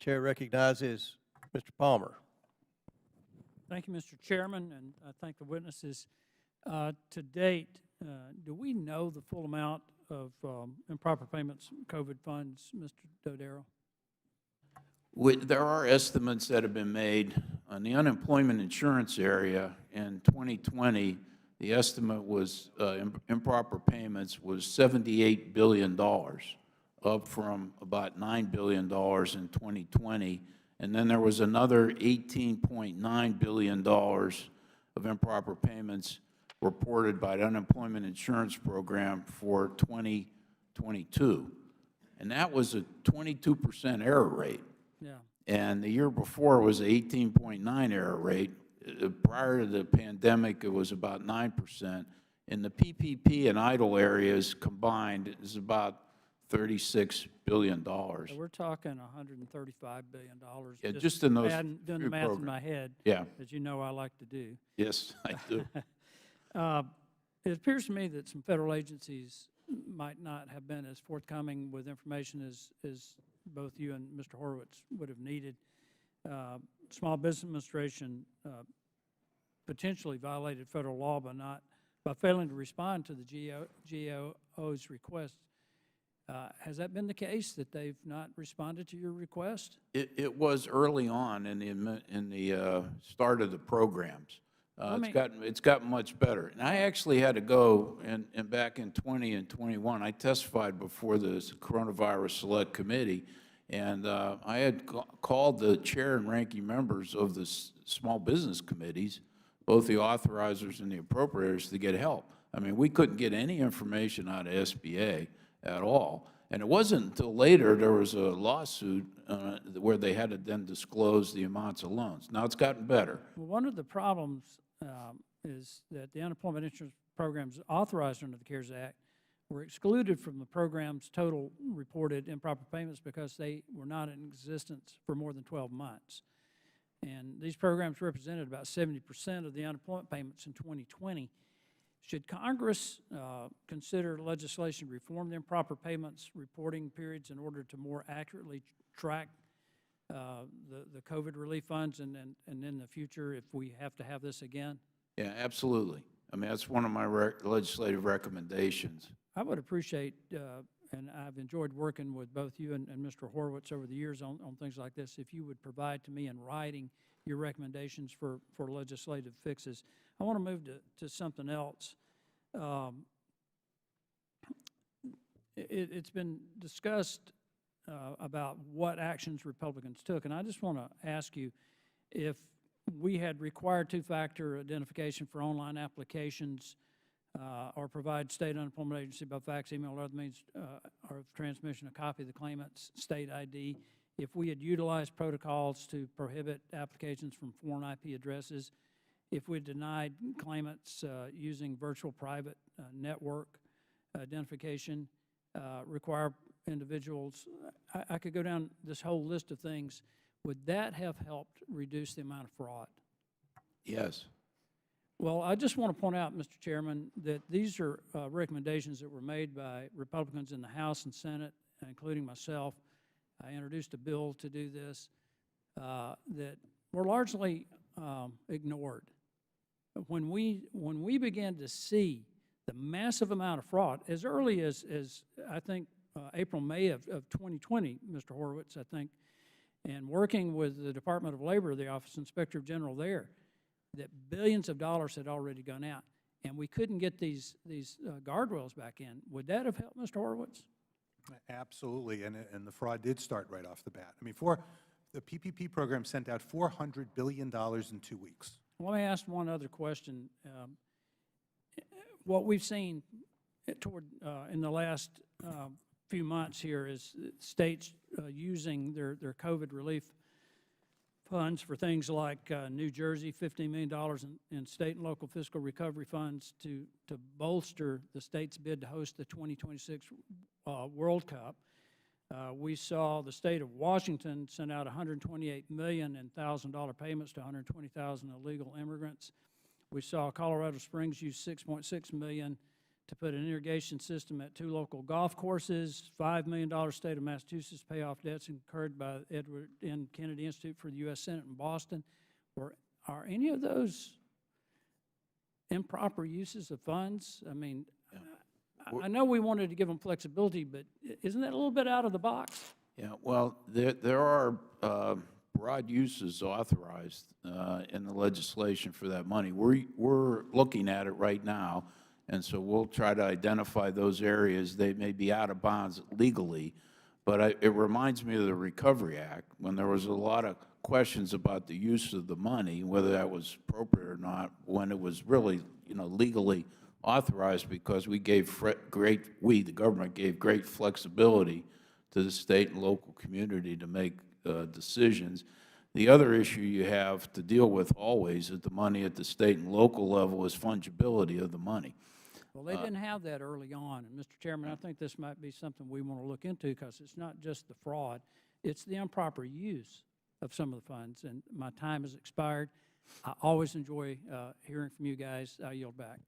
Chair recognizes Mr. Palmer. Thank you, Mr. Chairman, and I thank the witnesses. To date, do we know the full amount of improper payments COVID funds, Mr. Dodaro? There are estimates that have been made on the unemployment insurance area in 2020. The estimate was improper payments was $78 billion, up from about $9 billion in 2020. And then there was another $18.9 billion of improper payments reported by the unemployment insurance program for 2022. And that was a 22% error rate. Yeah. And the year before was an 18.9 error rate. Prior to the pandemic, it was about 9%. In the PPP and idle areas combined, is about $36 billion. So we're talking $135 billion. Yeah, just in those doing the math in my head. Yeah. As you know, I like to do. Yes, I do. It appears to me that some federal agencies might not have been as forthcoming with information as both you and Mr. Horowitz would have needed. Small Business Administration potentially violated federal law by failing to respond to the GAO's request. Has that been the case, that they've not responded to your request? It was early on in the start of the programs. It's gotten much better. And I actually had to go, and back in 20 and 21, I testified before the Coronavirus Select Committee, and I had called the chair and ranking members of the small business committees, both the authorizers and the appropriators, to get help. I mean, we couldn't get any information out of SBA at all. And it wasn't until later there was a lawsuit where they had to then disclose the amounts of loans. Now it's gotten better. Well, one of the problems is that the unemployment insurance programs authorized under the CARES Act were excluded from the program's total reported improper payments because they were not in existence for more than 12 months. And these programs represented about 70% of the unemployment payments in 2020. Should Congress consider legislation to reform the improper payments reporting periods in order to more accurately track the COVID relief funds and in the future if we have to have this again? Yeah, absolutely. I mean, that's one of my legislative recommendations. I would appreciate, and I've enjoyed working with both you and Mr. Horowitz over the years on things like this, if you would provide to me in writing your recommendations for legislative fixes. I want to move to something else. It's been discussed about what actions Republicans took, and I just want to ask you if we had required two-factor identification for online applications or provide state unemployment agency by fax, email, or other means of transmission a copy of the claimant's state ID, if we had utilized protocols to prohibit applications from foreign IP addresses, if we denied claimants using virtual private network identification, require individuals, I could go down this whole list of things. Would that have helped reduce the amount of fraud? Yes. Well, I just want to point out, Mr. Chairman, that these are recommendations that were made by Republicans in the House and Senate, including myself. I introduced a bill to do this that were largely ignored. When we began to see the massive amount of fraud, as early as I think April, May of 2020, Mr. Horowitz, I think, and working with the Department of Labor, the Office of Inspector General there, that billions of dollars had already gone out, and we couldn't get these guardrails back in. Would that have helped, Mr. Horowitz? Absolutely, and the fraud did start right off the bat. I mean, the PPP program sent out $400 billion in 2 weeks. Let me ask one other question. What we've seen in the last few months here is states using their COVID relief funds for things like New Jersey, $15 million in state and local fiscal recovery funds to bolster the state's bid to host the 2026 World Cup. We saw the state of Washington send out $128 million in $1,000 payments to 120,000 illegal immigrants. We saw Colorado Springs use $6.6 million to put an irrigation system at 2 local golf courses, $5 million state of Massachusetts pay off debts incurred by Edward N. Kennedy Institute for the U.S. Senate in Boston. Are any of those improper uses of funds? I mean, I know we wanted to give them flexibility, but isn't that a little bit out of the box? Yeah, well, there are broad uses authorized in the legislation for that money. We're looking at it right now, and so we'll try to identify those areas. They may be out of bounds legally, but it reminds me of the Recovery Act, when there was a lot of questions about the use of the money, whether that was appropriate or not, when it was really, legally authorized, because we gave the government gave great flexibility to the state and local community to make decisions. The other issue you have to deal with always is the money at the state and local level is fungibility of the money. Well, they didn't have that early on. And, Mr. Chairman, I think this might be something we want to look into, because it's not just the fraud, it's the improper use of some of the funds. And my time has expired. I always enjoy hearing from you guys. I yield back.